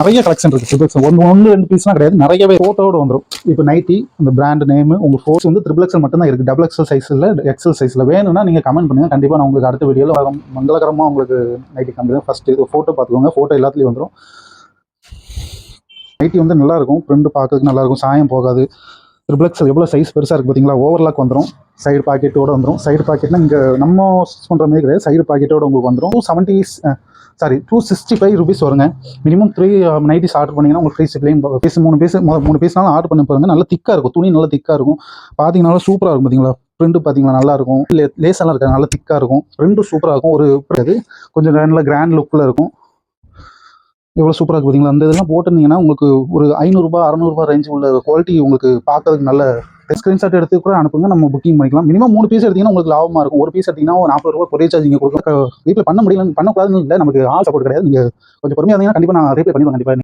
நிறைய கலெக்ஷன் இருக்குது triple XL. ஒன்று ரெண்டு பீஸ்லாம் கிடையாது, நிறையவே ஃபோட்டோட வந்துடும். இப்போ நைட்டி இந்த பிராண்ட் நேமு உங்கள் ஃபோர்ஸ் வந்து ட்ரிபிள் எக்ஸல் மட்டும் தான் இருக்குது. டபுள் எக்ஸல் சைஸில் எக்ஸல் சைஸில் வேணும்னா நீங்கள் கமெண்ட் பண்ணுங்கள். கண்டிப்பாக நான் உங்களுக்கு அடுத்த வீடியோவில் மங்களகரமாக உங்களுக்கு நைட்டி காமிக்கிறேன். ஃபஸ்ட்டு இது ஃபோட்டோ பார்த்துக்கோங்க. ஃபோட்டோ எல்லாத்துலேயும் வந்துடும். நைட்டி வந்து நல்லாயிருக்கும், பிரிண்ட் பார்க்கறதுக்கு நல்லாயிருக்கும், சாயம் போகாது. ட்ரிபிள் எக்ஸல் எவ்வளோ சைஸ் பெருசாக இருக்குது பார்த்தீங்களா? ஓவர்லாக் வந்துடும், சைடு பாக்கெட்டோடு வந்துடும். சைடு பாக்கெட்னா இங்கே நம்ம பண்ணுற மாதிரி கிடையாது, சைடு பாக்கெட்டோடு உங்களுக்கு வந்துடும். 265 ருபீஸ் வருங்க. மினிமம் 3 நைட்டிஸ் ஆர்டர் பண்ணிங்கன்னா உங்களுக்கு ஃப்ரீ ஷிப்பிங். பீஸ் 3 பீஸ்னாலும் ஆர்டர் பண்ணி பாருங்க. நல்லா திக்காக இருக்கும், துணி நல்லா திக்காக இருக்கும். பார்த்தீங்கன்னாலும் சூப்பராக இருக்கும். பார்த்தீங்களா பிரிண்ட் பார்த்தீங்களா நல்லாயிருக்கும். லேஸெல்லாம் இருக்காது, நல்லா திக்காக இருக்கும். பிரிண்ட்டும் சூப்பராக இருக்கும். ஒரு கொஞ்சம் நல்ல கிராண்ட் லுக்கில் இருக்கும். எவ்வளோ சூப்பராக இருக்குது பார்த்தீங்களா? அந்த இதெல்லாம் போட்டிருந்தீங்கன்னா உங்களுக்கு ஒரு 500 600 ரேஞ்சு உள்ள குவாலிட்டி உங்களுக்கு பார்க்கறதுக்கு நல்ல ஸ்க்ரீன்ஷாட் எடுத்து கூட அனுப்புங்க, நம்ம புக்கிங் பண்ணிக்கலாம். மினிமம் 3 பீஸ் எடுத்தீங்கன்னா உங்களுக்கு லாபமாக இருக்கும். ஒரு பீஸ் எடுத்தீங்கன்னா ஒரு 40 ரூபா கொரியர் சார்ஜ் நீங்கள் கொடுக்க வீட்டில் பண்ண முடியல, பண்ணக்கூடாதுன்னு இல்லை, நமக்கு ஆள் சப்போர்ட் கிடையாது. நீங்கள் கொஞ்சம் பொறுமையாக இருந்தீங்கன்னா கண்டிப்பாக நான் ரீப்ளை பண்ணிடுவேன். கண்டிப்பாக